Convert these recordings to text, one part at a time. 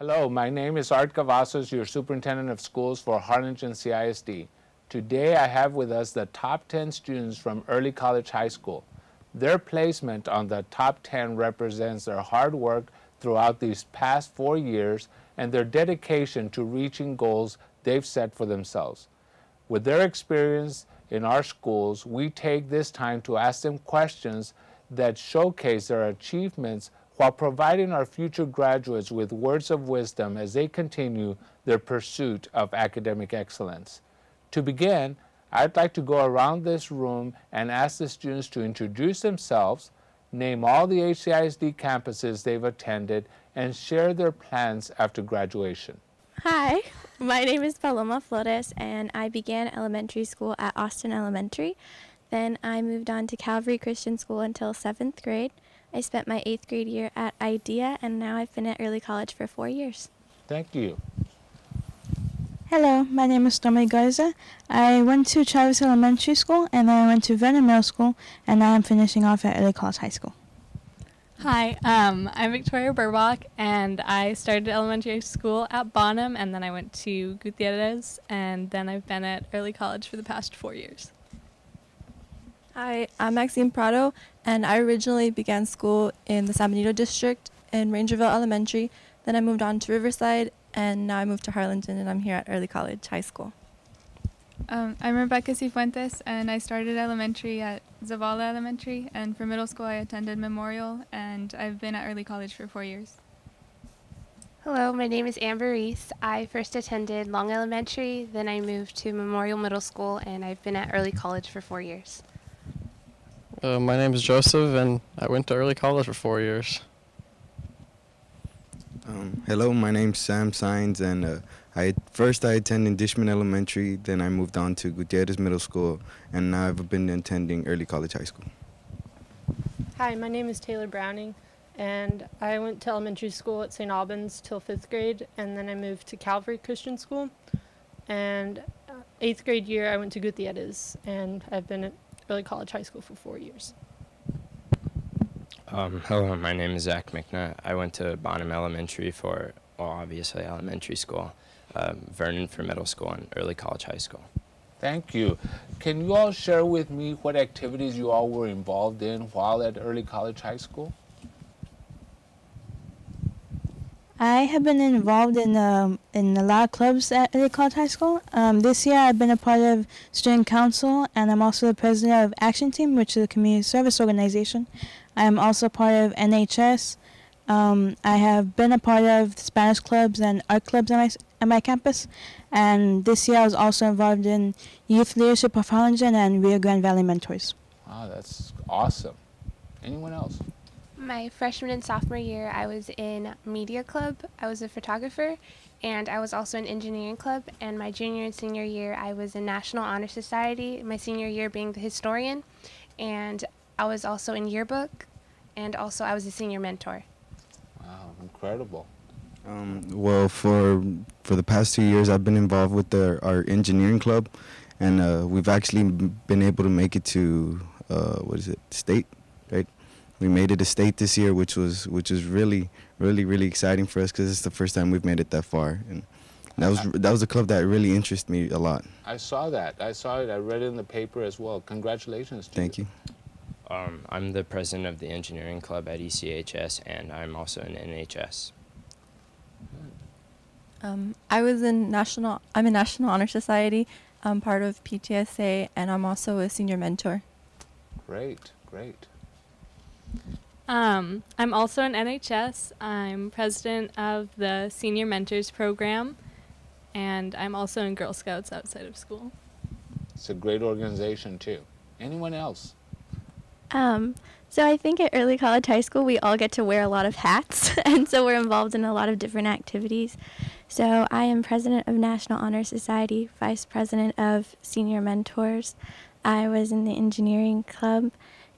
Hello, my name is Art Cavazos, your Superintendent of Schools for Harlingen CISD. Today I have with us the top 10 students from Early College High School. Their placement on the top 10 represents their hard work throughout these past 4 years and their dedication to reaching goals they've set for themselves. With their experience in our schools, we take this time to ask them questions that showcase their achievements while providing our future graduates with words of wisdom as they continue their pursuit of academic excellence. To begin, I'd like to go around this room and ask the students to introduce themselves, name all the HCISD campuses they've attended, and share their plans after graduation. Hi, my name is Paloma Flores, and I began elementary school at Austin Elementary. Then I moved on to Calvary Christian School until 7th grade. I spent my 8th grade year at IDEA, and now I've been at Early College for 4 years. Thank you. Hello, my name is Tommy Garza. I went to Travis Elementary School, and then I went to Vernon Middle School, and now I'm finishing off at Early College High School. Hi, I'm Victoria Burbach, and I started elementary school at Bonham, and then I went to Gutierrez, and then I've been at Early College for the past 4 years. Hi, I'm Maxine Prado, and I originally began school in the San Benito district in Rangerville Elementary. Then I moved on to Riverside, and now I moved to Harlingen, and I'm here at Early College High School. I'm Rebecca Cifuentes, and I started elementary at Zavala Elementary, and for middle school I attended Memorial, and I've been at Early College for 4 years. Hello, my name is Amber Reese. I first attended Long Elementary, then I moved to Memorial Middle School, and I've been at Early College for 4 years. My name is Joseph, and I went to Early College for 4 years. Hello, my name's Sam Sines, and I attended Dishman Elementary, then I moved on to Gutierrez Middle School, and now I've been attending Early College High School. Hi, my name is Taylor Browning, and I went to elementary school at St. Albans till 5th grade, and then I moved to Calvary Christian School, and 8th grade year I went to Gutierrez, and I've been at Early College High School for 4 years. Hello, my name is Zach McNutt. I went to Bonham Elementary for, obviously elementary school, Vernon for middle school, and Early College High School. Thank you. Can you all share with me what activities you all were involved in while at Early College High School? I have been involved in a lot of clubs at Early College High School. This year I've been a part of Student Council, and I'm also the president of Action Team, which is a community service organization. I am also part of NHS. I have been a part of Spanish clubs and art clubs at my campus, and this year I was also involved in Youth Leadership of Harlingen and Rio Grande Valley Mentors. Wow, that's awesome. Anyone else? My freshman and sophomore year, I was in Media Club. I was a photographer, and I was also in Engineering Club. And my junior and senior year, I was in National Honor Society, my senior year being the historian. And I was also in Yearbook, and also I was a senior mentor. Wow, incredible. Well, for the past 2 years, I've been involved with our engineering club, and we've actually been able to make it to, state, right? We made it to state this year, which was really exciting for us because it's the first time we've made it that far, and that was a club that really interested me a lot. I saw that. I saw it. I read it in the paper as well. Congratulations to you. Thank you. I'm the president of the engineering club at ECHS, and I'm also in NHS. I'm in National Honor Society. I'm part of PTSA, and I'm also a senior mentor. Great, great. I'm also in NHS. I'm president of the Senior Mentors Program, and I'm also in Girl Scouts outside of school. It's a great organization, too. Anyone else? So I think at Early College High School we all get to wear a lot of hats, and so we're involved in a lot of different activities. So I am president of National Honor Society, vice president of Senior Mentors. I was in the engineering club,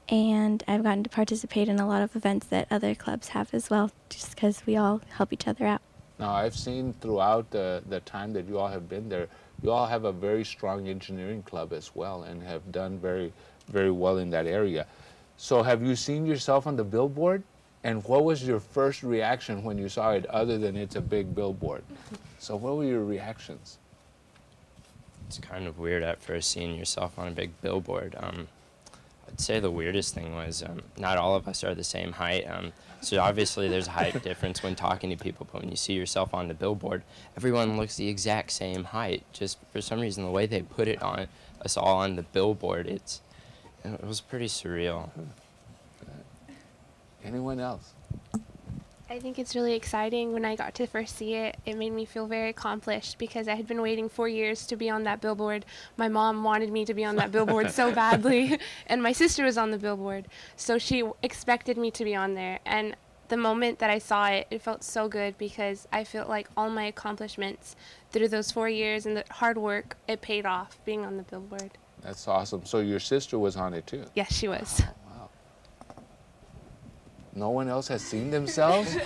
and I've gotten to participate in a lot of events that other clubs have as well, just because we all help each other out. Now, I've seen throughout the time that you all have been there, you all have a very strong engineering club as well and have done very, very well in that area. So have you seen yourself on the Billboard? And what was your first reaction when you saw it, other than it's a big billboard? So what were your reactions? It's kind of weird at first seeing yourself on a big billboard. I'd say the weirdest thing was not all of us are the same height. So obviously there's a height difference when talking to people, but when you see yourself on the billboard, everyone looks the exact same height. Just for some reason, the way they put it on us all on the billboard, it was pretty surreal. Anyone else? I think it's really exciting. When I got to first see it, it made me feel very accomplished because I had been waiting 4 years to be on that billboard. My mom wanted me to be on that billboard so badly, and my sister was on the billboard, so she expected me to be on there. And the moment that I saw it, it felt so good because I felt like all my accomplishments through those 4 years and the hard work, it paid off being on the billboard. That's awesome. So your sister was on it too? Yes, she was. Wow. No one else has seen themselves?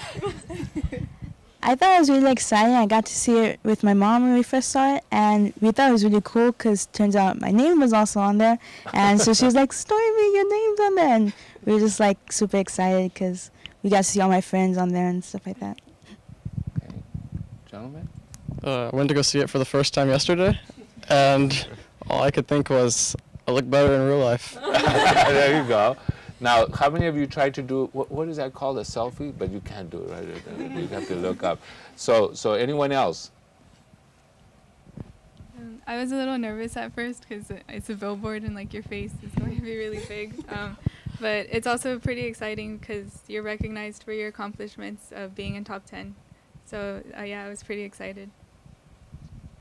I thought it was really exciting. I got to see it with my mom when we first saw it, and we thought it was really cool because turns out my name was also on there. And so she was like, Stormy, your name's on there. And we were just like super excited because we got to see all my friends on there and stuff like that. Okay. Gentlemen? I went to go see it for the first time yesterday, and all I could think was, I look better in real life. There you go. Now, how many of you tried to do, what is that called, a selfie? But you can't do it, right? You have to look up. So anyone else? I was a little nervous at first because it's a billboard and like your face is going to be really big. But it's also pretty exciting because you're recognized for your accomplishments of being in top 10. So yeah, I was pretty excited.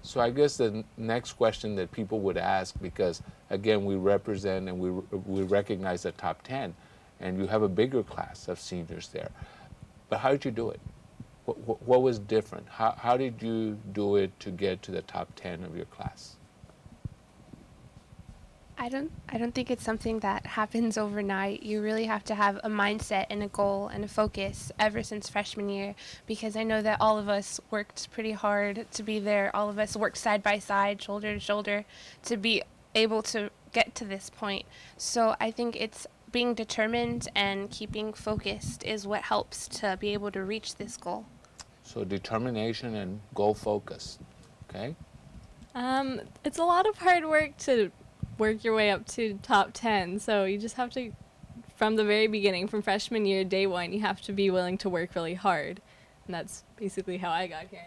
So I guess the next question that people would ask, because again, we represent and we recognize the top 10, and you have a bigger class of seniors there. But how did you do it? What was different? How did you do it to get to the top 10 of your class? I don't think it's something that happens overnight. You really have to have a mindset and a goal and a focus ever since freshman year, because I know that all of us worked pretty hard to be there. All of us worked side by side, shoulder to shoulder, to be able to get to this point. So I think it's being determined and keeping focused is what helps to be able to reach this goal. So determination and goal focus, okay? It's a lot of hard work to work your way up to top 10, so you just have to, from the very beginning, from freshman year, day one, you have to be willing to work really hard, and that's basically how I got here.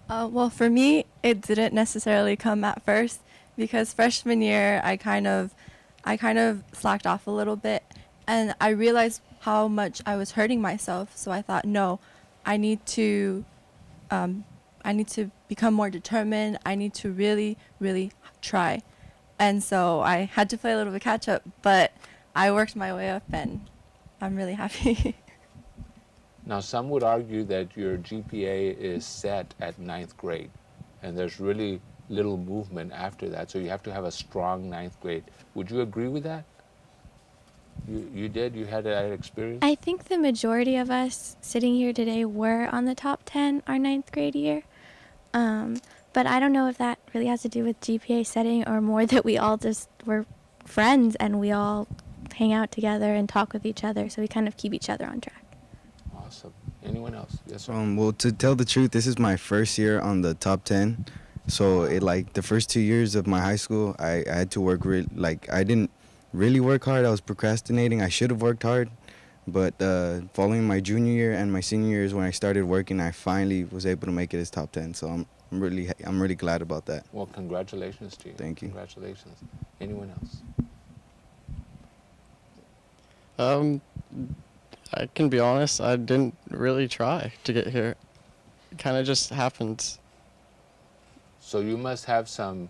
Well, for me, it didn't necessarily come at first because freshman year, I kind of slacked off a little bit, and I realized how much I was hurting myself. So I thought, no, I need to become more determined. I need to really, really try. And so I had to play a little bit catch up, but I worked my way up and I'm really happy. Now, some would argue that your GPA is set at 9th grade, and there's really little movement after that, so you have to have a strong 9th grade. Would you agree with that? You did? You had that experience? I think the majority of us sitting here today were on the top 10 our 9th grade year. But I don't know if that really has to do with GPA setting or more that we all just were friends and we all hang out together and talk with each other, so we kind of keep each other on track. Awesome. Anyone else? Yes, sir. Well, to tell the truth, this is my first year on the top 10. So the first 2 years of my high school, I had to work I didn't really work hard. I was procrastinating. I should have worked hard. But following my junior year and my senior year is when I started working. I finally was able to make it as top 10. So I'm really glad about that. Well, congratulations to you. Thank you. Congratulations. Anyone else? I can be honest, I didn't really try to get here. It kind of just happened. So you must have some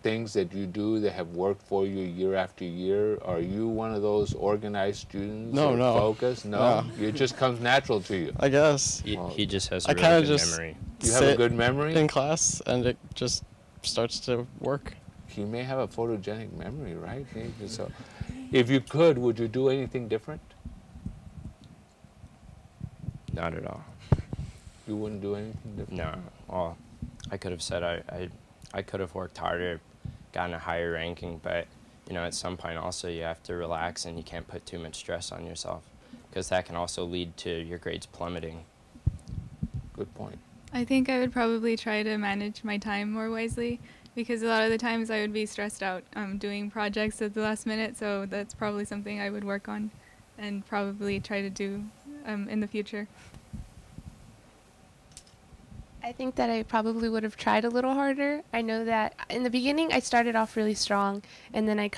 things that you do that have worked for you year after year. Are you one of those organized students? No. Focused? No. It just comes natural to you. I guess. He just has a I really good just memory. You have a good memory? In class, and it just starts to work. He may have a photogenic memory, right? So, if you could, would you do anything different? Not at all. You wouldn't do anything different? No. Well, I could have said I could have worked harder gotten a higher ranking, but you know, at some point also you have to relax and you can't put too much stress on yourself, because that can also lead to your grades plummeting. Good point. I think I would probably try to manage my time more wisely, because a lot of the times I would be stressed out doing projects at the last minute, so that's probably something I would work on and probably try to do in the future. I think that I probably would have tried a little harder. I know that in the beginning I started off really strong, and then I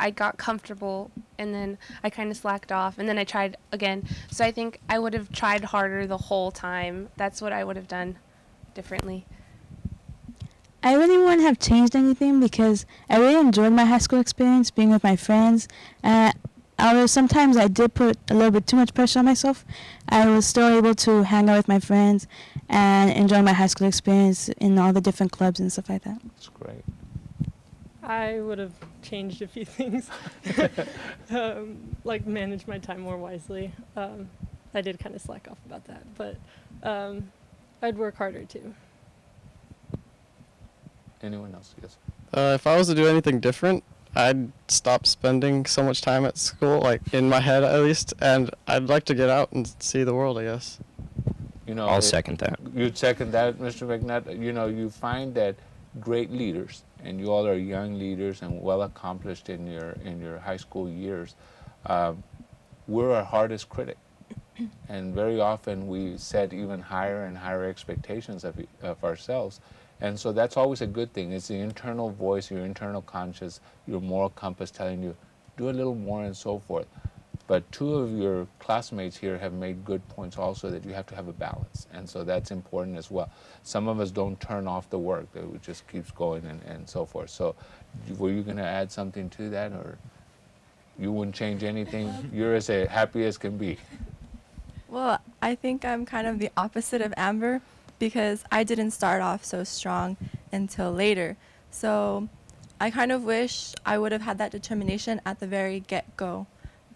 got comfortable, and then I kind of slacked off, and then I tried again. So I think I would have tried harder the whole time. That's what I would have done differently. I really wouldn't have changed anything because I really enjoyed my high school experience, being with my friends. Although sometimes I did put a little bit too much pressure on myself, I was still able to hang out with my friends and enjoy my high school experience in all the different clubs and stuff like that. That's great. I would have changed a few things, like manage my time more wisely. I did kind of slack off about that, but I'd work harder too. Anyone else? Yes. If I was to do anything different, I'd stop spending so much time at school, like in my head at least, and I'd like to get out and see the world, I guess. You know, I'll second that. You'd second that, Mr. McNutt. You know, you find that great leaders, and you all are young leaders and well accomplished in your high school years. We're our hardest critic, and very often we set even higher and higher expectations of ourselves. And so that's always a good thing. It's the internal voice, your internal conscience, your moral compass telling you, do a little more and so forth. But two of your classmates here have made good points also that you have to have a balance. And so that's important as well. Some of us don't turn off the work. It just keeps going and so forth. So were you going to add something to that, or you wouldn't change anything? You're as happy as can be. Well, I think I'm kind of the opposite of Amber, because I didn't start off so strong until later. So I kind of wish I would have had that determination at the very get-go.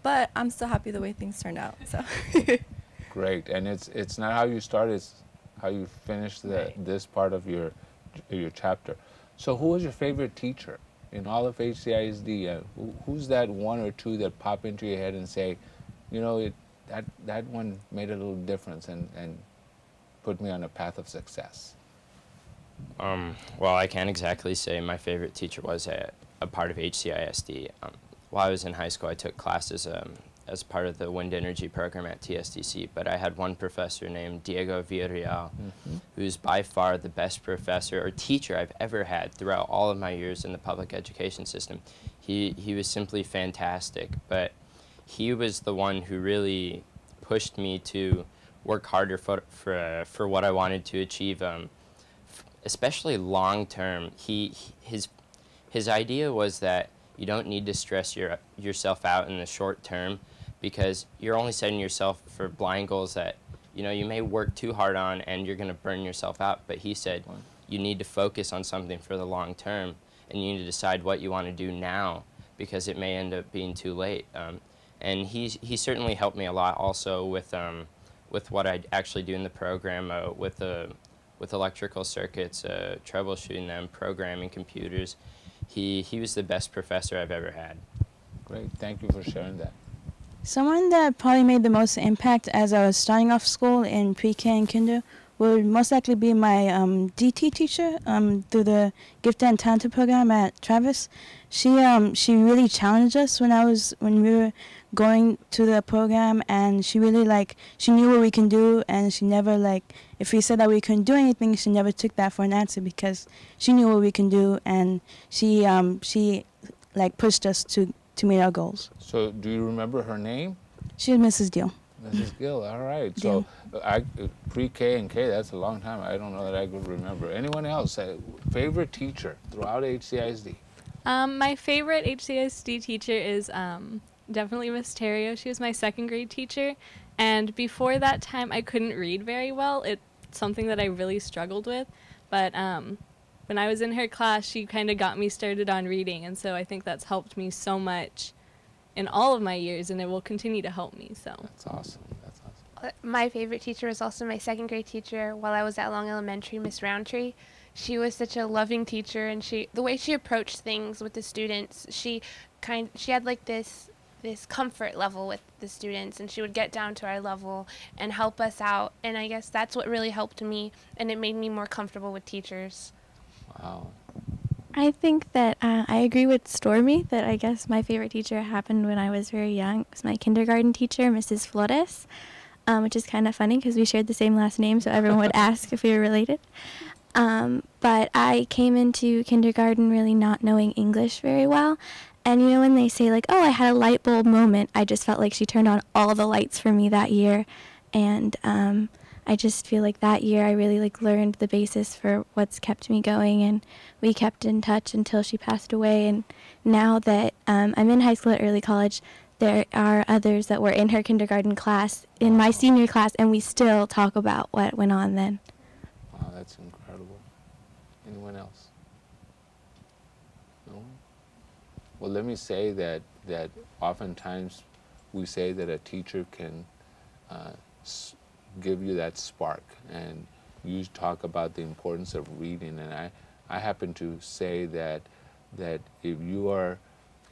But I'm still happy the way things turned out. So. Great, and it's not how you start, it's how you finish this part of your chapter. So who was your favorite teacher in all of HCISD? Who's that one or two that pop into your head and say, you know, that one made a little difference and put me on a path of success? Well, I can't exactly say my favorite teacher was a part of HCISD. While I was in high school, I took classes as part of the wind energy program at TSDC, but I had one professor named Diego Villarreal, who's by far the best professor or teacher I've ever had throughout all of my years in the public education system. He was simply fantastic, but he was the one who really pushed me to work harder for what I wanted to achieve, especially long term. His idea was that you don't need to stress yourself out in the short term, because you're only setting yourself for blind goals that, you know, you may work too hard on and you're going to burn yourself out. But he said you need to focus on something for the long term, and you need to decide what you want to do now, because it may end up being too late. And he certainly helped me a lot also with what I actually do in the program, with electrical circuits, troubleshooting them, programming computers. He was the best professor I've ever had. Great, thank you for sharing that. Someone that probably made the most impact as I was starting off school in pre-K and kinder would most likely be my DT teacher through the Gifted and Talented program at Travis. She really challenged us when we were going to the program, and she really she knew what we can do, and she never if we said that we couldn't do anything, she never took that for an answer, because she knew what we can do, and she pushed us to meet our goals. So do you remember her name? She was Mrs. Deal. Mrs. Gill, all right. So pre-K and K, that's a long time. I don't know that I could remember. Anyone else? Favorite teacher throughout HCISD? My favorite HCISD teacher is definitely Miss Terrio. She was my second grade teacher, and before that time I couldn't read very well. It's something that I really struggled with, but when I was in her class, she kind of got me started on reading, and so I think that's helped me so much in all of my years, and it will continue to help me. So that's awesome. That's awesome. My favorite teacher was also my second grade teacher while I was at Long Elementary, Miss Roundtree. she was such a loving teacher, and the way she approached things with the students, she had like this comfort level with the students, and she would get down to our level and help us out. And I guess that's what really helped me, and it made me more comfortable with teachers. Wow. I think that I agree with Stormy that I guess my favorite teacher happened when I was very young. It was my kindergarten teacher, Mrs. Flores, which is kind of funny because we shared the same last name, so everyone would ask if we were related. But I came into kindergarten really not knowing English very well. And you know when they say like, oh, I had a light bulb moment, I just felt like she turned on all the lights for me that year. And I just feel like that year I really like learned the basis for what's kept me going, and we kept in touch until she passed away. And now that I'm in high school at early college, there are others that were in her kindergarten class, in my senior class, and we still talk about what went on then. Wow, that's incredible. Anyone else? No? Well, let me say that oftentimes we say that a teacher can give you that spark, and you talk about the importance of reading, and I happen to say that if you're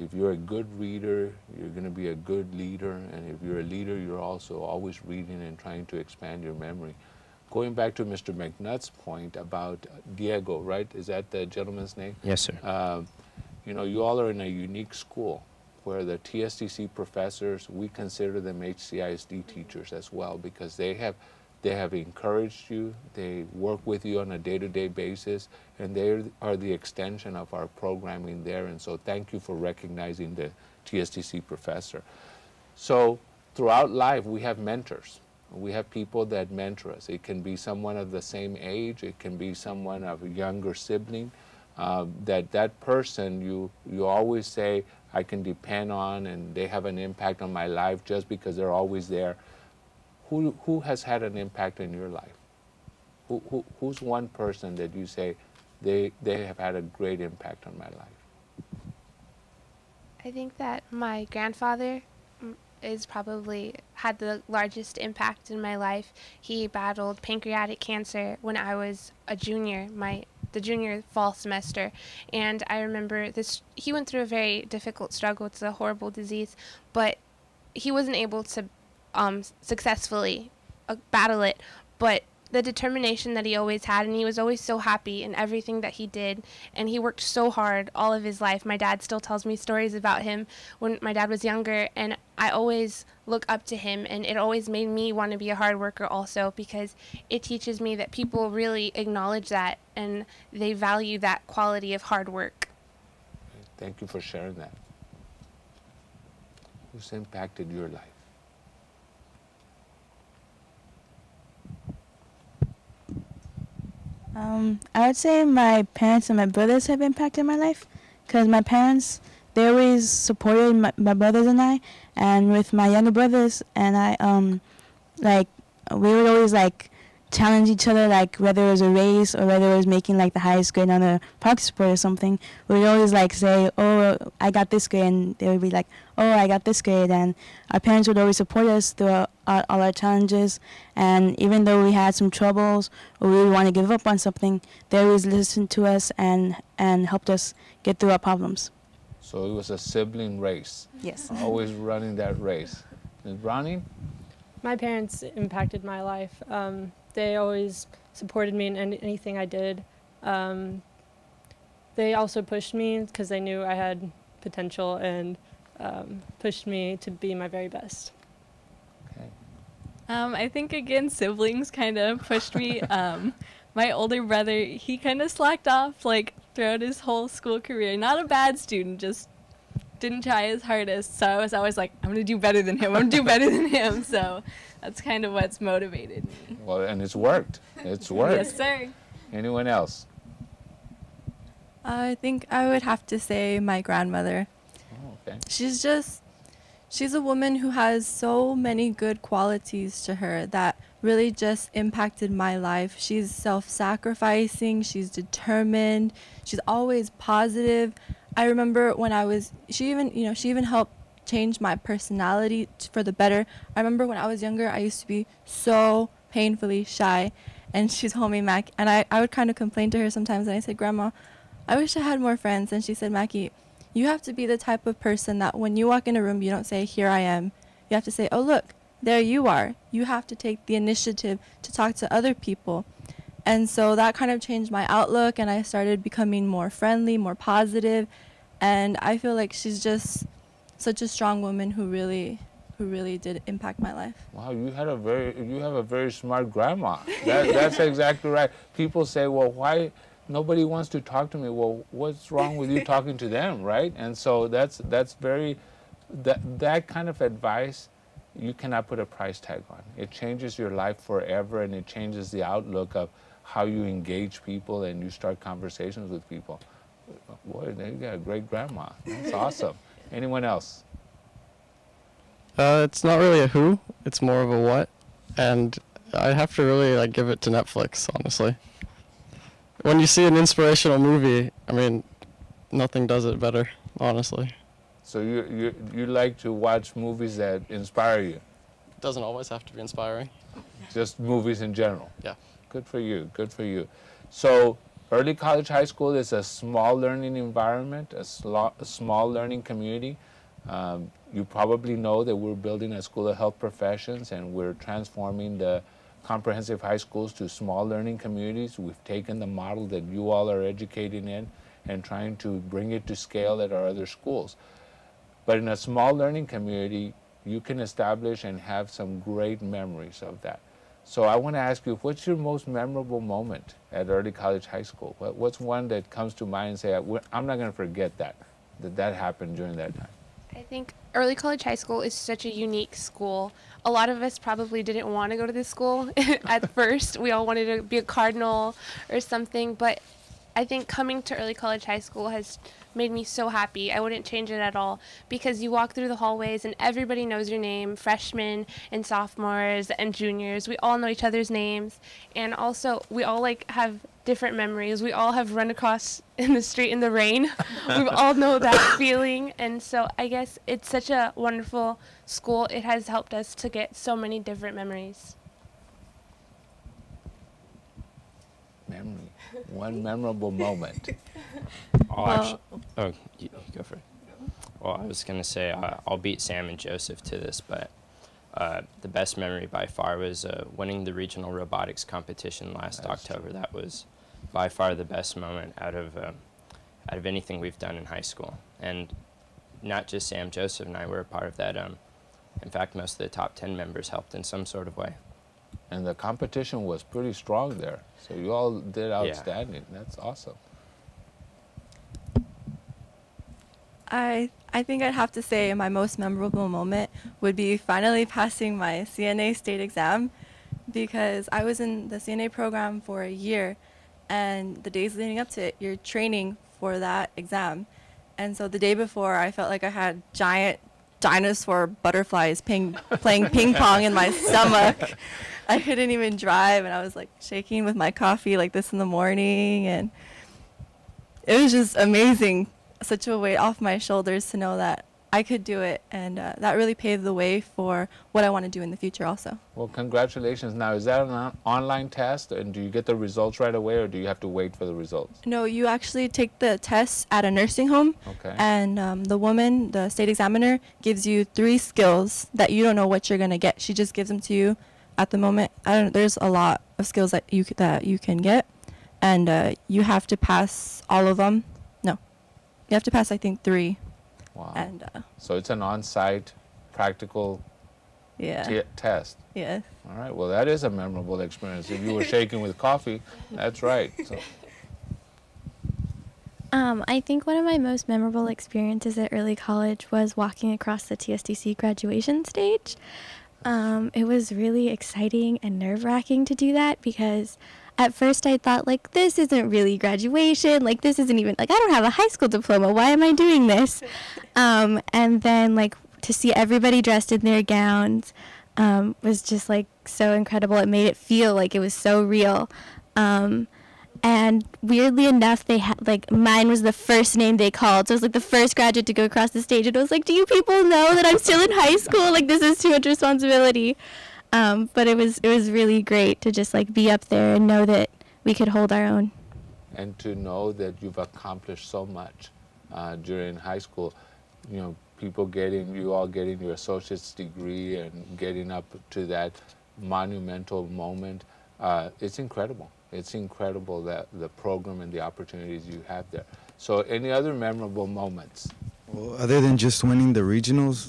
a good reader, you're going to be a good leader, and if you're a leader, you're also always reading and trying to expand your memory. Going back to Mr. McNutt's point about Diego, right? Is that the gentleman's name? Yes, sir. You know, you all are in a unique school where the TSTC professors, we consider them HCISD teachers as well, because they have encouraged you, they work with you on a day-to-day basis, and they are the extension of our programming there. And so thank you for recognizing the TSTC professor. So throughout life, we have mentors. We have people that mentor us. It can be someone of the same age, it can be someone of a younger sibling. That person you always say, I can depend on, and they have an impact on my life just because they're always there. Who has had an impact in your life? Who's one person that you say they have had a great impact on my life? I think that my grandfather is probably had the largest impact in my life. He battled pancreatic cancer when I was a junior, the junior fall semester, and I remember he went through a very difficult struggle. It's a horrible disease, but he wasn't able to successfully battle it, but the determination that he always had, and he was always so happy in everything that he did, and he worked so hard all of his life. My dad still tells me stories about him when my dad was younger, and I always look up to him, and it always made me want to be a hard worker also, because it teaches me that people really acknowledge that and they value that quality of hard work. Thank you for sharing that. Who's impacted your life? I would say my parents and my brothers have impacted my life, because my parents, they always supported my brothers and I, and with my younger brothers and I, like, we would always, like, challenge each other, like, whether it was a race or whether it was making, like, the highest grade on a practice sport or something. We would always, like, say, oh, I got this grade, and they would be like, oh, I got this grade, and our parents would always support us through all our challenges, and even though we had some troubles or we would want to give up on something, they always listened to us and helped us get through our problems. So it was a sibling race. Yes. Always running that race. Ms. Browning? My parents impacted my life. They always supported me in anything I did. They also pushed me because they knew I had potential, and pushed me to be my very best. Okay. I think, again, siblings kind of pushed me. My older brother, he kind of slacked off, like, throughout his whole school career. Not a bad student, just didn't try his hardest. So I was always like, I'm going to do better than him. I'm going to do better than him. So that's kind of what's motivated me. Well, and it's worked. It's worked. Yes, sir. Anyone else? I think I would have to say my grandmother. Oh, okay. She's a woman who has so many good qualities to her that really just impacted my life. She's self-sacrificing, she's determined, she's always positive. I remember when she even helped change my personality for the better. I remember when I was younger, I used to be so painfully shy, and she told me, Mac, and I would kind of complain to her sometimes, and I said, Grandma, I wish I had more friends. And she said, Mackie, you have to be the type of person that when you walk in a room, you don't say, here I am. You have to say, oh, look, there you are. You have to take the initiative to talk to other people. And so that kind of changed my outlook, and I started becoming more friendly, more positive. And I feel like she's just such a strong woman who really did impact my life. Wow, you have a very smart grandma. That's exactly right. People say, well, why nobody wants to talk to me? Well, what's wrong with you talking to them, right? And so that kind of advice you cannot put a price tag on. It changes your life forever, and it changes the outlook of how you engage people and you start conversations with people. Boy, you got a great grandma. That's awesome. Anyone else? It's not really a who, it's more of a what, and I have to really give it to Netflix, honestly. When you see an inspirational movie, I mean, nothing does it better, honestly. So you like to watch movies that inspire you? It doesn't always have to be inspiring. Just movies in general? Yeah. Good for you, good for you. So early college high school is a small learning environment, a small learning community. You probably know that we're building a school of health professions, and we're transforming the comprehensive high schools to small learning communities. We've taken the model that you all are educating in and trying to bring it to scale at our other schools. But in a small learning community, you can establish and have some great memories of that. So I want to ask you, what's your most memorable moment at early college high school? What's one that comes to mind and say, I'm not going to forget that happened during that time? I think early college high school is such a unique school. A lot of us probably didn't want to go to this school at first. We all wanted to be a Cardinal or something, but I think coming to early college high school has made me so happy. I wouldn't change it at all, because you walk through the hallways and everybody knows your name, freshmen and sophomores and juniors. We all know each other's names, and also we all have different memories. We all have run across in the street in the rain. We all know that feeling, and so I guess it's such a wonderful school. It has helped us to get so many different memories. Memory. One memorable moment. You go for it. Well, I was going to say I'll beat Sam and Joseph to this, but the best memory by far was winning the regional robotics competition last October. That was by far the best moment out of anything we've done in high school. And not just Sam, Joseph, and I were a part of that. In fact, most of the top 10 members helped in some sort of way. And the competition was pretty strong there. So you all did outstanding. Yeah. That's awesome. I think I'd have to say my most memorable moment would be finally passing my CNA state exam, because I was in the CNA program for a year, and the days leading up to it, you're training for that exam. And so the day before, I felt like I had giant dinosaur butterflies playing ping pong in my stomach. I couldn't even drive, and I was shaking with my coffee like this in the morning, and it was just amazing. Such a weight off my shoulders to know that I could do it, and that really paved the way for what I want to do in the future also. Well, congratulations. Now, is that an online test, and do you get the results right away, or do you have to wait for the results? No, you actually take the test at a nursing home, and the state examiner gives you 3 skills that you don't know what you're going to get. She just gives them to you at the moment. There's a lot of skills that you can get, and you have to pass all of them. You have to pass, I think, 3. Wow. And so it's an on-site practical test. Yes. All right. Well, that is a memorable experience. If you were shaking with coffee, that's right. So. I think one of my most memorable experiences at early college was walking across the TSDC graduation stage. It was really exciting and nerve-wracking to do that, because at first I thought, this isn't really graduation, this isn't even, I don't have a high school diploma, why am I doing this? And then, to see everybody dressed in their gowns was just, so incredible. It made it feel like it was so real. And weirdly enough, they had, mine was the first name they called, so I was, the first graduate to go across the stage, and I was do you people know that I'm still in high school? This is too much responsibility. But it was really great to just like be up there and know that we could hold our own. And to know that you've accomplished so much during high school, you know, you all getting your associate's degree and getting up to that monumental moment, it's incredible. It's incredible that the program and the opportunities you have there. So any other memorable moments? Well, other than just winning the regionals,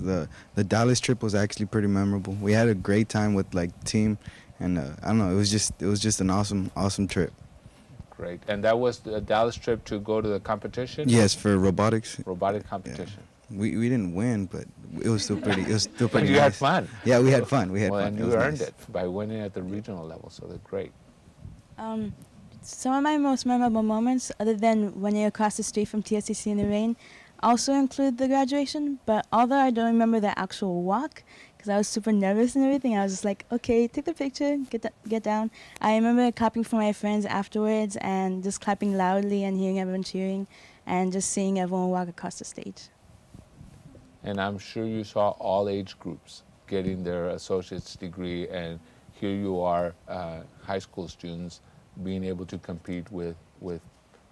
the Dallas trip was actually pretty memorable. We had a great time with like team, and I don't know, it was just an awesome trip. Great. And that was the Dallas trip to go to the competition? Yes, for robotics. Robotic competition. Yeah. We didn't win, but it was still pretty. It was still pretty. But you nice. had fun. Yeah, we had fun. We had well, fun. And you earned it by winning at the regional level. So that's great. Some of my most memorable moments, other than running across the street from TSCC in the rain, also include the graduation. But although I don't remember the actual walk, because I was super nervous and everything, I was just like, okay, take the picture, get down. I remember clapping for my friends afterwards and just clapping loudly and hearing everyone cheering and just seeing everyone walk across the stage. And I'm sure you saw all age groups getting their associate's degree, and here you are, high school students, being able to compete with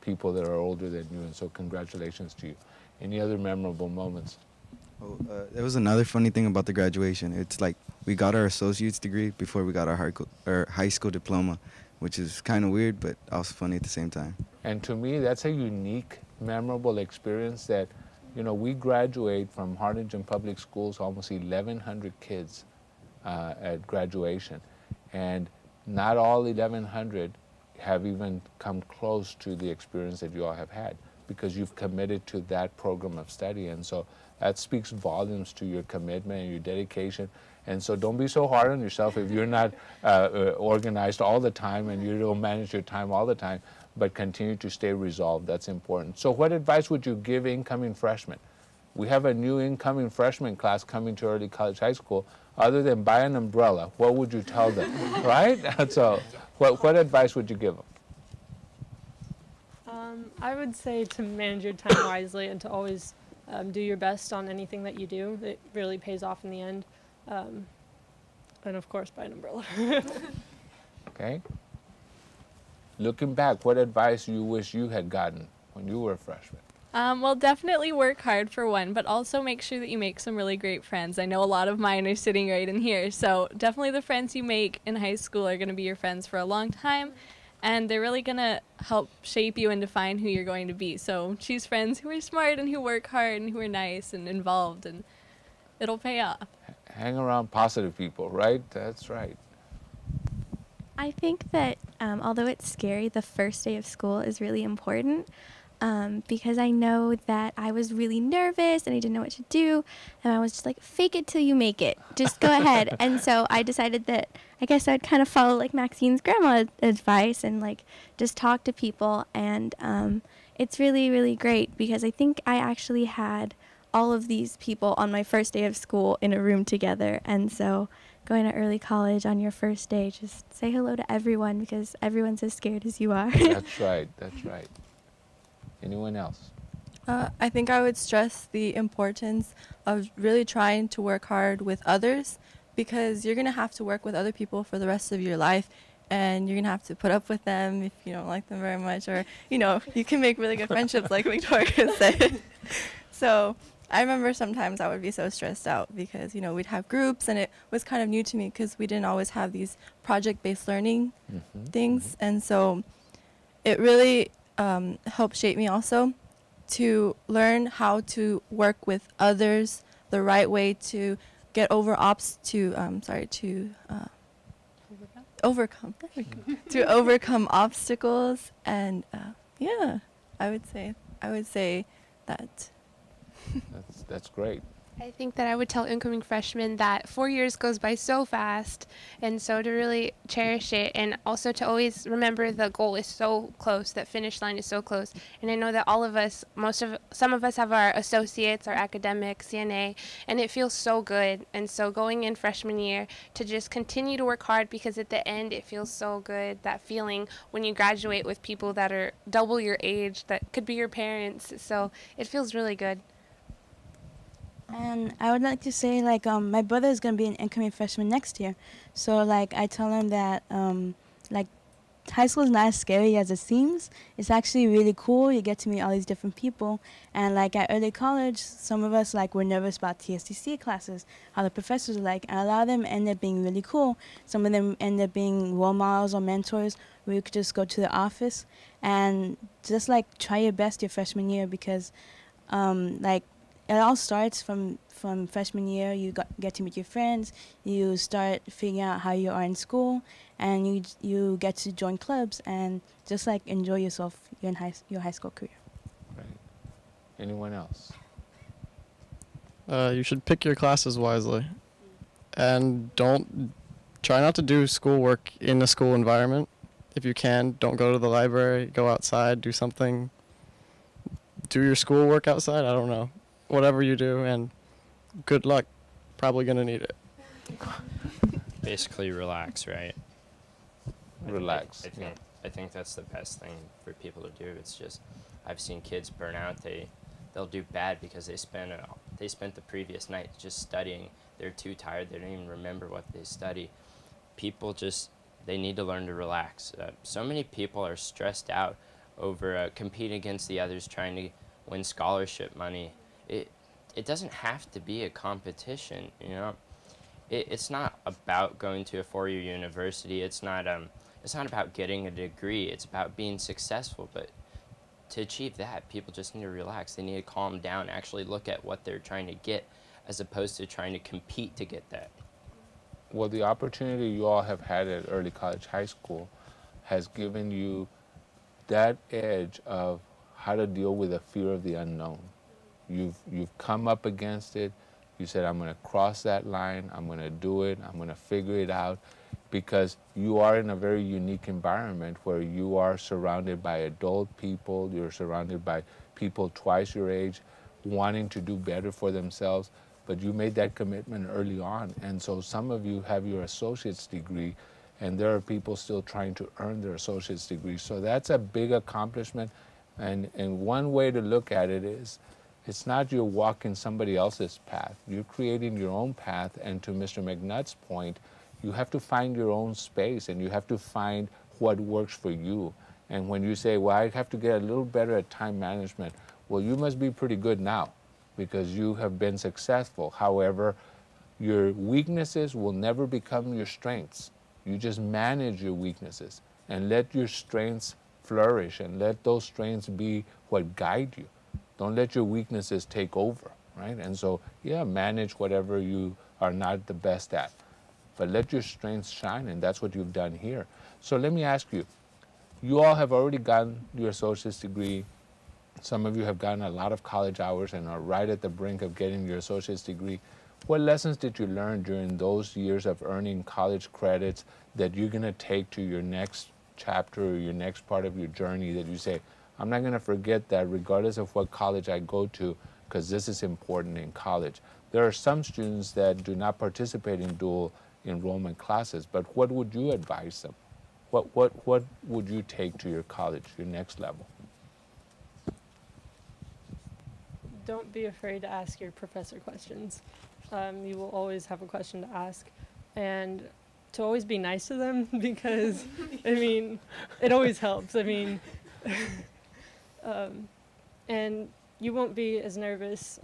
people that are older than you, and so congratulations to you. Any other memorable moments? Oh, there was another funny thing about the graduation. It's like we got our associate's degree before we got our high school diploma, which is kind of weird, but also funny at the same time. And to me, that's a unique, memorable experience that, you know, we graduate from Harlingen Public Schools, almost 1,100 kids at graduation. And not all 1,100 have even come close to the experience that you all have had, because you've committed to that program of study. And so that speaks volumes to your commitment and your dedication. And so don't be so hard on yourself if you're not organized all the time and you don't manage your time all the time, but continue to stay resolved. That's important. So what advice would you give incoming freshmen? We have a new incoming freshman class coming to Early College High School. Other than buy an umbrella, what would you tell them, right? So what advice would you give them? I would say to manage your time wisely and to always do your best on anything that you do. It really pays off in the end. And of course, buy an umbrella. Okay. Looking back, what advice you wish you had gotten when you were a freshman? Well, definitely work hard for one, but also make sure that you make some really great friends. I know a lot of mine are sitting right in here, so definitely the friends you make in high school are going to be your friends for a long time, and they're really going to help shape you and define who you're going to be. So choose friends who are smart and who work hard and who are nice and involved, and it'll pay off. Hang around positive people, right? That's right. I think that although it's scary, the first day of school is really important. Because I know that I was really nervous and I didn't know what to do, and I was just like, fake it till you make it. Just go ahead. And so I decided that I guess I'd kind of follow like Maxine's grandma's advice and like just talk to people. And it's really, really great because I think I actually had all of these people on my first day of school in a room together. And so going to early college on your first day, just say hello to everyone because everyone's as scared as you are. That's right. That's right. Anyone else? I think I would stress the importance of really trying to work hard with others, because you're going to have to work with other people for the rest of your life, and you're going to have to put up with them if you don't like them very much, or, you know, you can make really good friendships like Victoria said. So I remember sometimes I would be so stressed out because, you know, we'd have groups, and it was kind of new to me because we didn't always have these project-based learning things, and so it really helped shape me also to learn how to work with others the right way to get over overcome to overcome obstacles. And yeah, I would say that. That's great. I think that I would tell incoming freshmen that 4 years goes by so fast, and so to really cherish it, and also to always remember the goal is so close, that finish line is so close. And I know that all of us, some of us have our associates, our academic, CNA, and it feels so good. And so going in freshman year to just continue to work hard, because at the end it feels so good, that feeling when you graduate with people that are double your age, that could be your parents. So it feels really good. And I would like to say, like, my brother is going to be an incoming freshman next year. So, like, I tell him that, like, high school is not as scary as it seems. It's actually really cool. You get to meet all these different people. And, like, at early college, some of us, like, were nervous about TSDC classes, how the professors are like. And a lot of them end up being really cool. Some of them end up being role models or mentors where you could just go to the office and just, like, try your best your freshman year because, like, it all starts from freshman year. You get to meet your friends. You start figuring out how you are in school, and you get to join clubs and just like enjoy yourself your high school career. Right. Anyone else? You should pick your classes wisely, and try not to do schoolwork in a school environment. If you can, don't go to the library. Go outside. Do something. Do your schoolwork outside. I don't know. Whatever you do, and good luck. Probably gonna need it. Basically, relax, right? Relax. I think that's the best thing for people to do. It's just, I've seen kids burn out. They'll do bad because they spent the previous night just studying. They're too tired. They don't even remember what they study. People they need to learn to relax. So many people are stressed out over competing against the others, trying to win scholarship money. It doesn't have to be a competition, you know. It's not about going to a four-year university. It's not about getting a degree. It's about being successful. But to achieve that, people just need to relax. They need to calm down, actually look at what they're trying to get, as opposed to trying to compete to get that. Well, the opportunity you all have had at early college high school has given you that edge of how to deal with the fear of the unknown. You've come up against it. You said, I'm going to cross that line. I'm going to do it. I'm going to figure it out, because you are in a very unique environment where you are surrounded by adult people. You're surrounded by people twice your age wanting to do better for themselves. But you made that commitment early on. And so some of you have your associate's degree, and there are people still trying to earn their associate's degree. So that's a big accomplishment. And one way to look at it is, it's not you're walking somebody else's path. You're creating your own path. And to Mr. McNutt's point, you have to find your own space, and you have to find what works for you. And when you say, well, I have to get a little better at time management, well, you must be pretty good now because you have been successful. However, your weaknesses will never become your strengths. You just manage your weaknesses and let your strengths flourish, and let those strengths be what guide you. Don't let your weaknesses take over, right? And so, yeah, manage whatever you are not the best at, but let your strengths shine, and that's what you've done here. So let me ask you, you all have already gotten your associate's degree. Some of you have gotten a lot of college hours and are right at the brink of getting your associate's degree. What lessons did you learn during those years of earning college credits that you're going to take to your next chapter or your next part of your journey, that you say, I'm not going to forget that regardless of what college I go to, because this is important in college. There are some students that do not participate in dual enrollment classes, but what would you advise them? What would you take to your college, your next level? Don't be afraid to ask your professor questions. You will always have a question to ask, and to always be nice to them, because, I mean, it always helps. I mean, and you won't be as nervous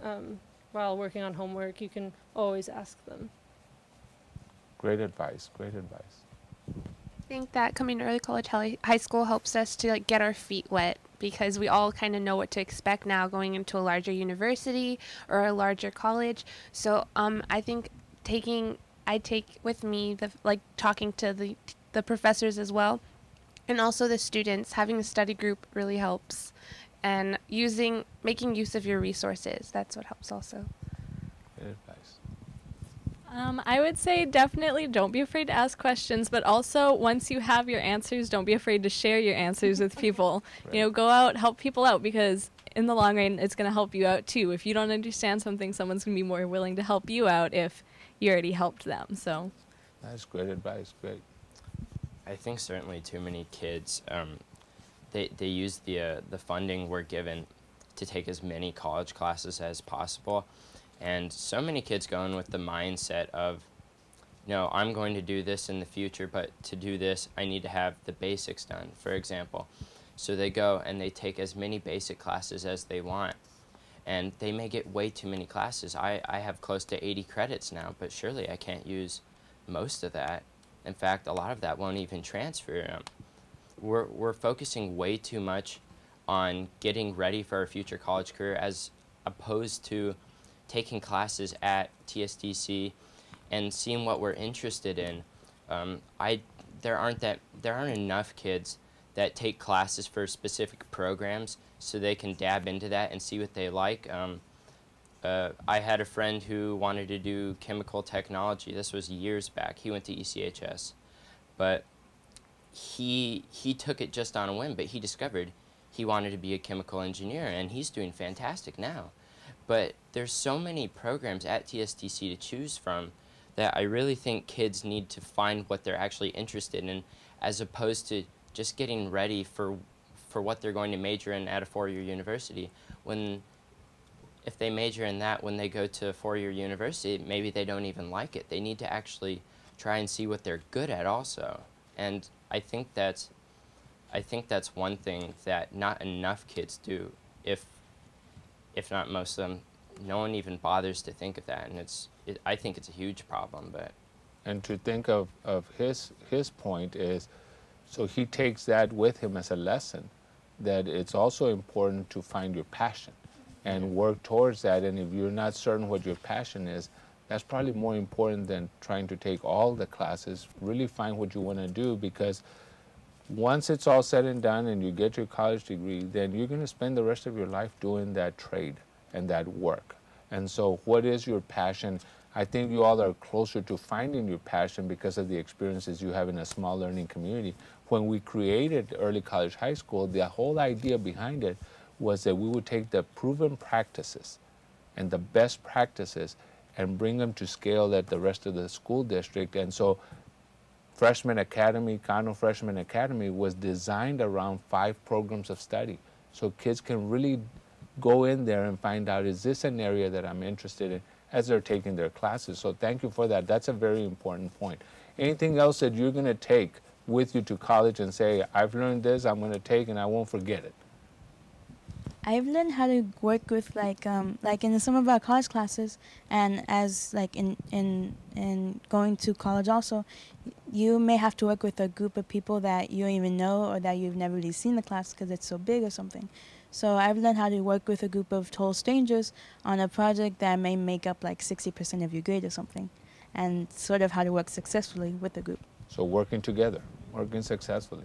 while working on homework. You can always ask them. Great advice, great advice. I think that coming to early college high school helps us to get our feet wet, because we all kind of know what to expect now going into a larger university or a larger college. So I think I take with me talking to the professors as well, and also the students. Having a study group really helps, and making use of your resources. That's what helps also. Good advice. I would say definitely don't be afraid to ask questions, but also once you have your answers, don't be afraid to share your answers with people. Right. You know, go out, help people out, because in the long run, it's going to help you out too. If you don't understand something, someone's going to be more willing to help you out if you already helped them. So that's great advice. Great. I think certainly too many kids, they use the funding we're given to take as many college classes as possible. And so many kids go in with the mindset of, no, I'm going to do this in the future, but to do this, I need to have the basics done, for example. So they go and they take as many basic classes as they want. And they may get way too many classes. I have close to 80 credits now, but surely I can't use most of that. In fact, a lot of that won't even transfer. We're focusing way too much on getting ready for our future college career as opposed to taking classes at TSDC and seeing what we're interested in. There aren't enough kids that take classes for specific programs so they can dab into that and see what they like. I had a friend who wanted to do chemical technology. This was years back. He went to ECHS, but he took it just on a whim, but he discovered he wanted to be a chemical engineer, and he's doing fantastic now. But there's so many programs at TSDC to choose from that I really think kids need to find what they're actually interested in, as opposed to just getting ready for what they're going to major in at a four-year university. If they major in that when they go to a four-year university, maybe they don't even like it. They need to actually try and see what they're good at also. And I think that's one thing that not enough kids do, if not most of them. No one even bothers to think of that, and I think it's a huge problem. And to think of his point is, so he takes that with him as a lesson, that it's also important to find your passion and work towards that. And if you're not certain what your passion is, that's probably more important than trying to take all the classes. Really find what you want to do, because once it's all said and done and you get your college degree, then you're going to spend the rest of your life doing that trade and that work. And so what is your passion? I think you all are closer to finding your passion because of the experiences you have in a small learning community. When we created Early College High School, the whole idea behind it was that we would take the proven practices and the best practices and bring them to scale at the rest of the school district. And so Freshman Academy, Kano Freshman Academy, was designed around 5 programs of study. So kids can really go in there and find out, is this an area that I'm interested in, as they're taking their classes. So thank you for that. That's a very important point. Anything else that you're going to take with you to college and say, I've learned this, I'm going to take, and I won't forget it? I've learned how to work with like in some of our college classes, and as like in going to college also, you may have to work with a group of people that you don't even know or that you've never really seen the class because it's so big or something. So I've learned how to work with a group of total strangers on a project that may make up like 60% of your grade or something, and sort of how to work successfully with the group. So working together, working successfully.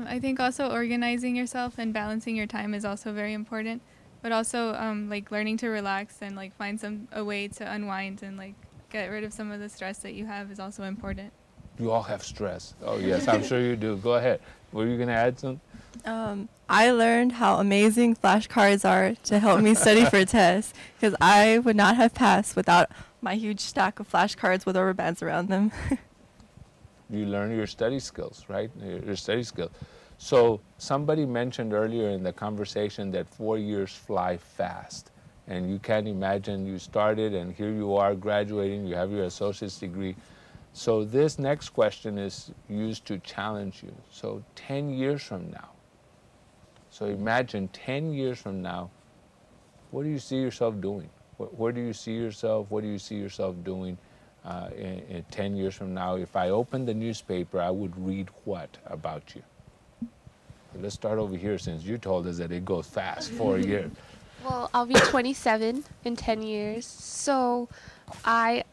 I think also organizing yourself and balancing your time is also very important, but also like learning to relax and like find a way to unwind and like get rid of some of the stress that you have is also important. You all have stress. Oh yes, I'm sure you do. Go ahead. Were you going to add something? I learned how amazing flashcards are to help me study for tests, because I would not have passed without my huge stack of flashcards with rubber bands around them. You learn your study skills, right? Your study skills. So somebody mentioned earlier in the conversation that 4 years fly fast. And you can't imagine, you started and here you are graduating, you have your associate's degree. So this next question is used to challenge you. So 10 years from now, so imagine 10 years from now, what do you see yourself doing? Where do you see yourself? What do you see yourself doing in 10 years from now? If I opened the newspaper, I would read what about you? Let's start over here, since you told us that it goes fast, 4 years. Well, I'll be 27 in 10 years. So as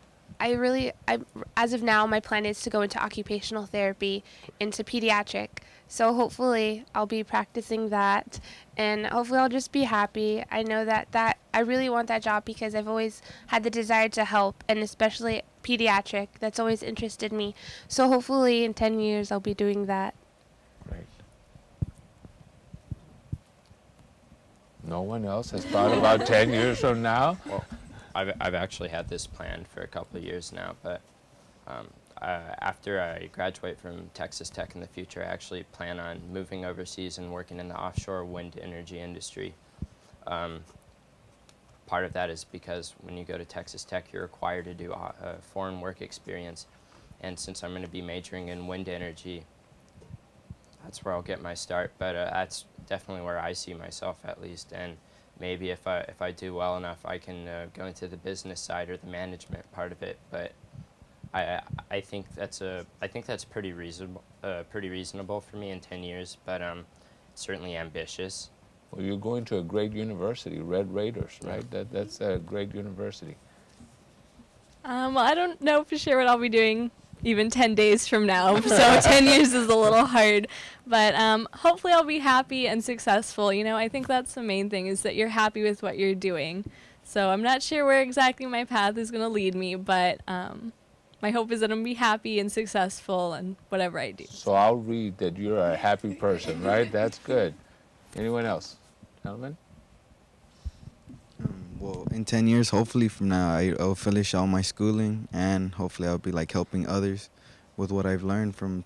of now, my plan is to go into occupational therapy, into pediatric. So hopefully I'll be practicing that, and hopefully I'll just be happy. I know that I really want that job because I've always had the desire to help, and especially pediatric. That's always interested me. So hopefully in 10 years I'll be doing that. Great. No one else has thought about 10 years from now? Well, I've actually had this planned for a couple of years now, but after I graduate from Texas Tech in the future, I actually plan on moving overseas and working in the offshore wind energy industry. part of that is because when you go to Texas Tech, you're required to do a foreign work experience. And since I'm going to be majoring in wind energy, that's where I'll get my start. But that's definitely where I see myself, at least. And maybe if I do well enough, I can go into the business side or the management part of it. But I think that's pretty reasonable for me in 10 years. But certainly ambitious. Well, you're going to a great university, Red Raiders, right? That's a great university. Well, I don't know for sure what I'll be doing even 10 days from now, so 10 years is a little hard. But hopefully I'll be happy and successful. You know, I think that's the main thing, is that you're happy with what you're doing. So I'm not sure where exactly my path is going to lead me, but my hope is that I'm going to be happy and successful in whatever I do. So I'll read that you're a happy person, right? That's good. Anyone else? Gentlemen? Well, in 10 years, hopefully from now, I'll finish all my schooling, and hopefully I'll be like helping others with what I've learned from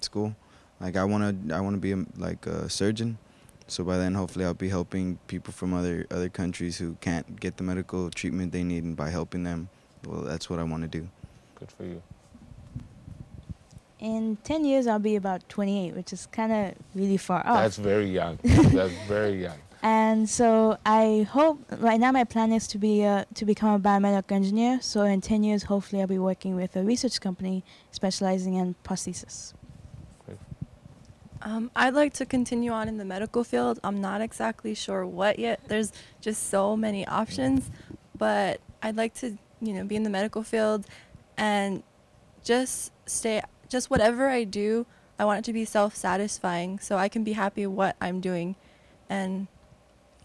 school. Like I wanna be like a surgeon, so by then hopefully I'll be helping people from other countries who can't get the medical treatment they need, and by helping them, well, that's what I want to do. Good for you. In 10 years, I'll be about 28, which is kind of really far off. That's very young. That's very young. And so I hope, right now my plan is to become a biomedical engineer. So in 10 years, hopefully I'll be working with a research company specializing in prosthesis. I'd like to continue on in the medical field. I'm not exactly sure what yet. There's just so many options, but I'd like to, be in the medical field and just whatever I do, I want it to be self-satisfying so I can be happy with what I'm doing. And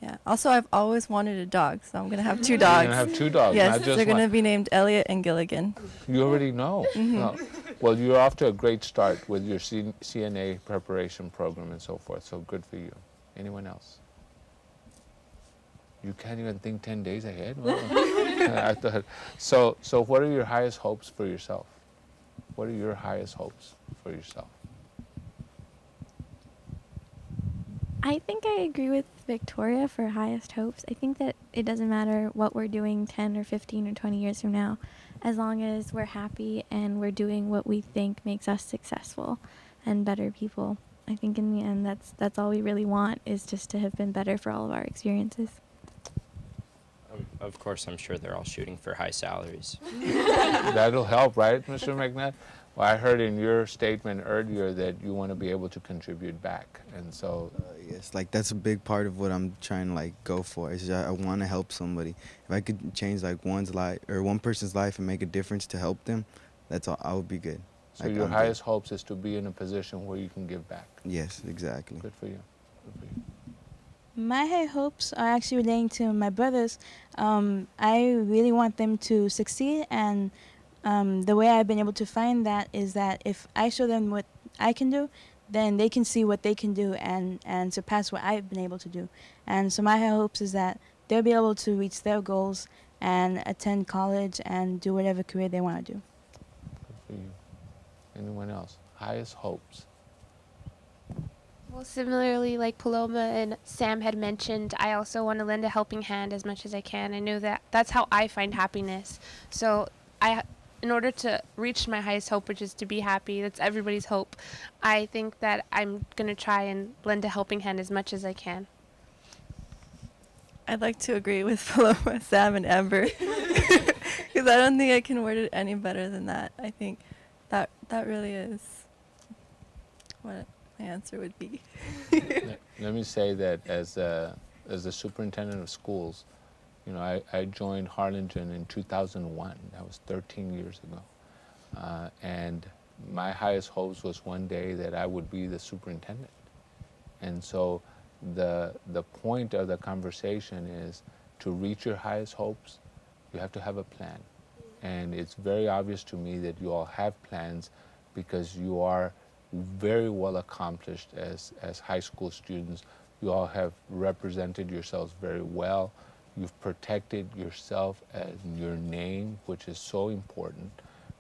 yeah, also I've always wanted a dog, so I'm going to have 2 dogs. You're going to have 2 dogs, yes, not just they're going one. to be named Elliot and Gilligan. You already know. No. Well, you're off to a great start with your CNA preparation program and so forth, so good for you. Anyone else? You can't even think 10 days ahead? Well, I thought, so what are your highest hopes for yourself? What are your highest hopes for yourself? I think I agree with Victoria for highest hopes. I think that it doesn't matter what we're doing 10 or 15 or 20 years from now, as long as we're happy and we're doing what we think makes us successful and better people. I think in the end, that's all we really want, is just to have been better for all of our experiences. Of course, I'm sure they're all shooting for high salaries. That'll help, right, Mr. McNutt? Well, I heard in your statement earlier that you want to be able to contribute back, and so... yes, like that's a big part of what I'm trying to like go for. Is I want to help somebody. If I could change like one's life or one person's life and make a difference to help them, that's all. I would be good. So your highest hopes is to be in a position where you can give back. Yes, exactly. Good for you. Good for you. My high hopes are actually relating to my brothers. I really want them to succeed, and the way I've been able to find that is that if I show them what I can do, then they can see what they can do and surpass what I've been able to do. And so my high hopes is that they'll be able to reach their goals and attend college and do whatever career they want to do. Good for you. Anyone else? Highest hopes? Well, similarly, like Paloma and Sam had mentioned, I also want to lend a helping hand as much as I can. I know that that's how I find happiness. So in order to reach my highest hope, which is to be happy, that's everybody's hope, I think that I'm going to try and lend a helping hand as much as I can. I'd like to agree with Paloma, Sam, and Amber, because I don't think I can word it any better than that. I think that really is what my answer would be. Let me say that as the superintendent of schools, I joined Harlingen in 2001. That was 13 years ago. And my highest hopes was one day that I would be the superintendent. And so the point of the conversation is to reach your highest hopes, you have to have a plan. And it's very obvious to me that you all have plans, because you are very well accomplished as high school students. You all have represented yourselves very well. You've protected yourself and your name, which is so important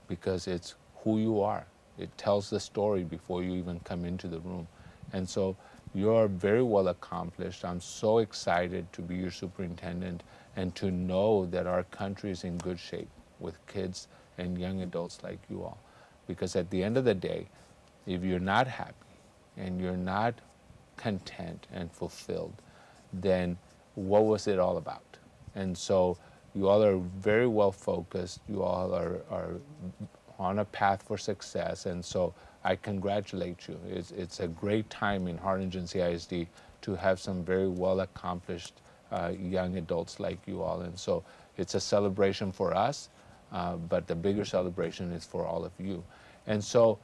because it's who you are. It tells the story before you even come into the room. And so you're very well accomplished. I'm so excited to be your superintendent and to know that our country is in good shape with kids and young adults like you all. Because at the end of the day, if you're not happy and you're not content and fulfilled, then what was it all about? And so you all are very well focused. You all are on a path for success. And so I congratulate you. It's a great time in Harlingen CISD to have some very well accomplished young adults like you all. And so it's a celebration for us, but the bigger celebration is for all of you. And so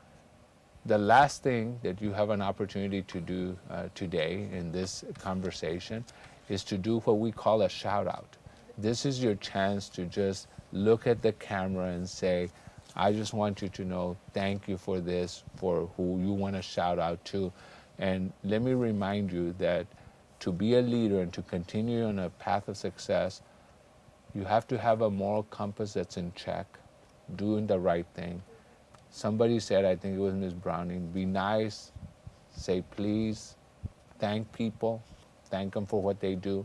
the last thing that you have an opportunity to do today in this conversation is to do what we call a shout out. This is your chance to just look at the camera and say, I just want you to know, thank you for this, for who you want to shout out to. And let me remind you that to be a leader and to continue on a path of success, you have to have a moral compass that's in check, doing the right thing. Somebody said, I think it was Ms. Browning, be nice, say please, thank people, thank them for what they do,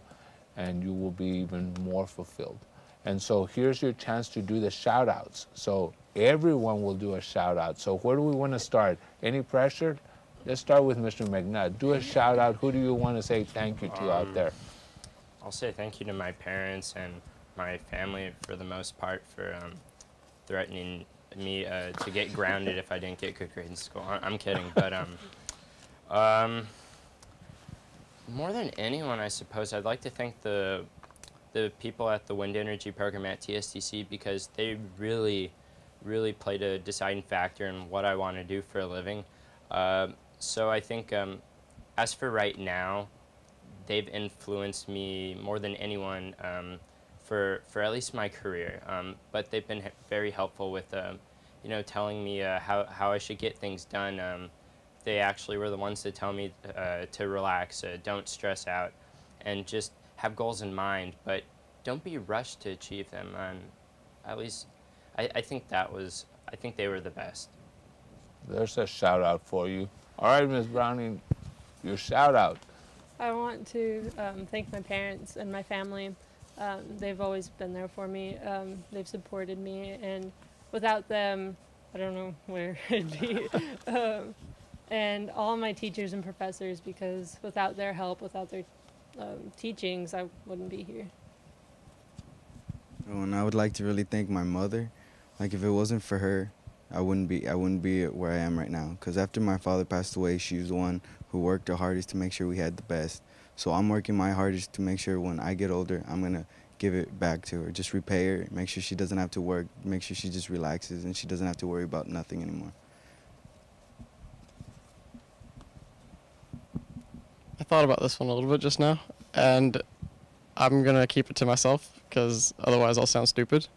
and you will be even more fulfilled. And so here's your chance to do the shout outs. So everyone will do a shout out. So where do we want to start? Any pressure? Let's start with Mr. McNutt. Do a shout out. Who do you want to say thank you to out there? I'll say thank you to my parents and my family for the most part for threatening me to get grounded if I didn't get good grades in school. I'm kidding, but more than anyone, I suppose, I'd like to thank the people at the wind energy program at TSDC because they really played a deciding factor in what I want to do for a living. So I think as for right now, they've influenced me more than anyone for at least my career. But they've been very helpful with you know, telling me how I should get things done. They actually were the ones to tell me to relax, don't stress out, and just have goals in mind, but don't be rushed to achieve them. And at least I think they were the best. There's a shout out for you. All right, Ms. Browning, your shout out. I want to thank my parents and my family. They've always been there for me. They've supported me, and without them, I don't know where I'd be. And all my teachers and professors, because without their help, without their teachings, I wouldn't be here. Oh, and I would like to really thank my mother. Like, if it wasn't for her, I wouldn't be where I am right now. Because after my father passed away, she was the one who worked the hardest to make sure we had the best. So I'm working my hardest to make sure when I get older, I'm going to give it back to her. Just repay her, make sure she doesn't have to work, make sure she just relaxes and she doesn't have to worry about nothing anymore. I thought about this one a little bit just now, and I'm going to keep it to myself because otherwise I'll sound stupid.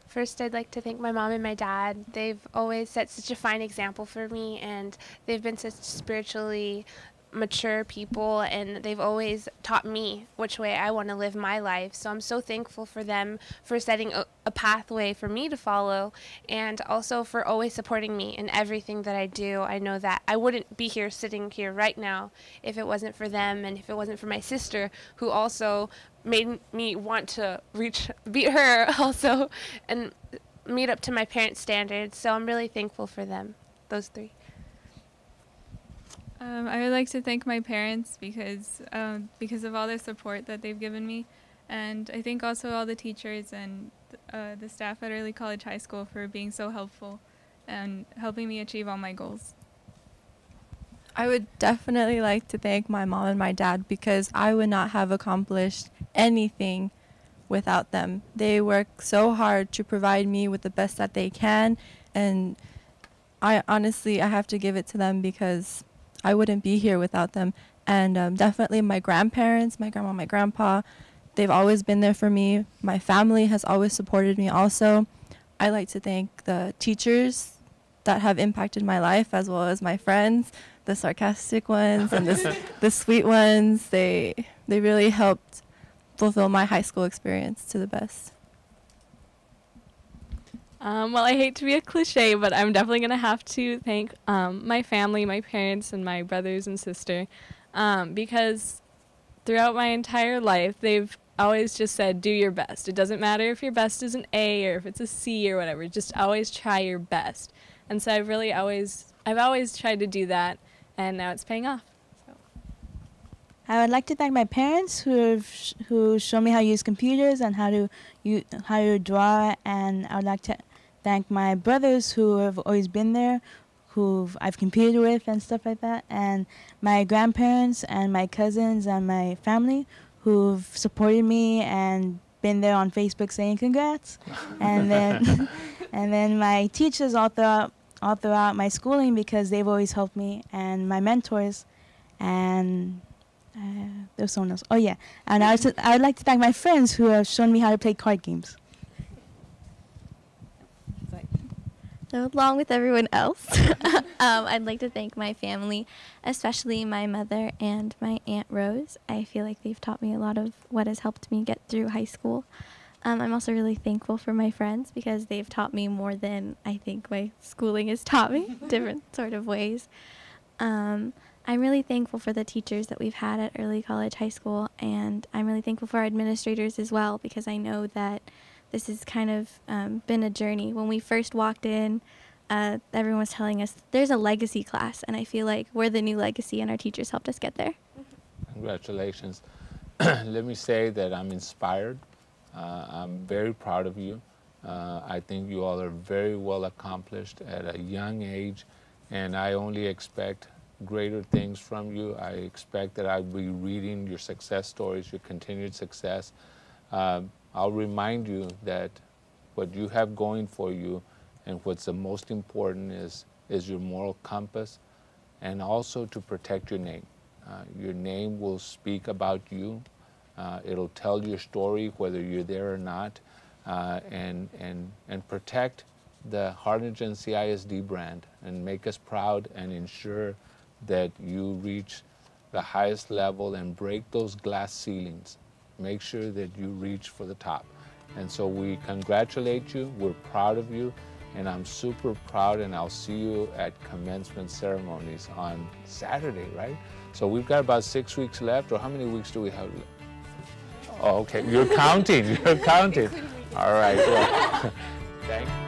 First, I'd like to thank my mom and my dad. They've always set such a fine example for me, and they've been such spiritually mature people, and they've always taught me which way I want to live my life. So I'm so thankful for them for setting a pathway for me to follow, and also for always supporting me in everything that I do. I know that I wouldn't be here sitting here right now if it wasn't for them, and if it wasn't for my sister, who also made me want to beat her also, and meet up to my parents' standards. So I'm really thankful for them, those three. I would like to thank my parents because of all the support that they've given me, and I think also all the teachers and the staff at Early College High School for being so helpful and helping me achieve all my goals. I would definitely like to thank my mom and my dad because I would not have accomplished anything without them. They work so hard to provide me with the best that they can, and I have to give it to them because I wouldn't be here without them. And definitely my grandparents, my grandma, my grandpa, they've always been there for me. My family has always supported me also. I like to thank the teachers that have impacted my life, as well as my friends, the sarcastic ones and the sweet ones. They really helped fulfill my high school experience to the best. Well, I hate to be a cliche, but I'm definitely going to have to thank my family, my parents, and my brothers and sister, because throughout my entire life, they've always just said, do your best. It doesn't matter if your best is an A or if it's a C or whatever. Just always try your best. And so I've always tried to do that, and now it's paying off. So. I would like to thank my parents who showed me how to use computers and how to draw, and I would like to thank my brothers who have always been there, who I've competed with and stuff like that, and my grandparents and my cousins and my family who've supported me and been there on Facebook saying congrats. And then my teachers all throughout my schooling, because they've always helped me, and my mentors, and there's someone else. Oh yeah, and I would like to thank my friends who have shown me how to play card games. So along with everyone else, I'd like to thank my family, especially my mother and my Aunt Rose. I feel like they've taught me a lot of what has helped me get through high school. I'm also really thankful for my friends because they've taught me more than I think my schooling has taught me, different sort of ways. I'm really thankful for the teachers that we've had at Early College High School, and I'm really thankful for our administrators as well, because I know that this has kind of been a journey. When we first walked in, everyone was telling us there's a legacy class, and I feel like we're the new legacy, and our teachers helped us get there. Congratulations. Let me say that I'm inspired. I'm very proud of you. I think you all are very well accomplished at a young age, and I only expect greater things from you. I expect that I'll be reading your success stories, your continued success. I'll remind you that what you have going for you and what's the most important is your moral compass, and also to protect your name. Your name will speak about you. It'll tell your story whether you're there or not, and protect the Harlingen CISD brand and make us proud and ensure that you reach the highest level and break those glass ceilings. Make sure that you reach for the top. And so we congratulate you, we're proud of you, and I'm super proud, and I'll see you at commencement ceremonies on Saturday, right? So we've got about 6 weeks left, or how many weeks do we have left? Oh, okay, you're counting, you're counting. All right, well, thank you.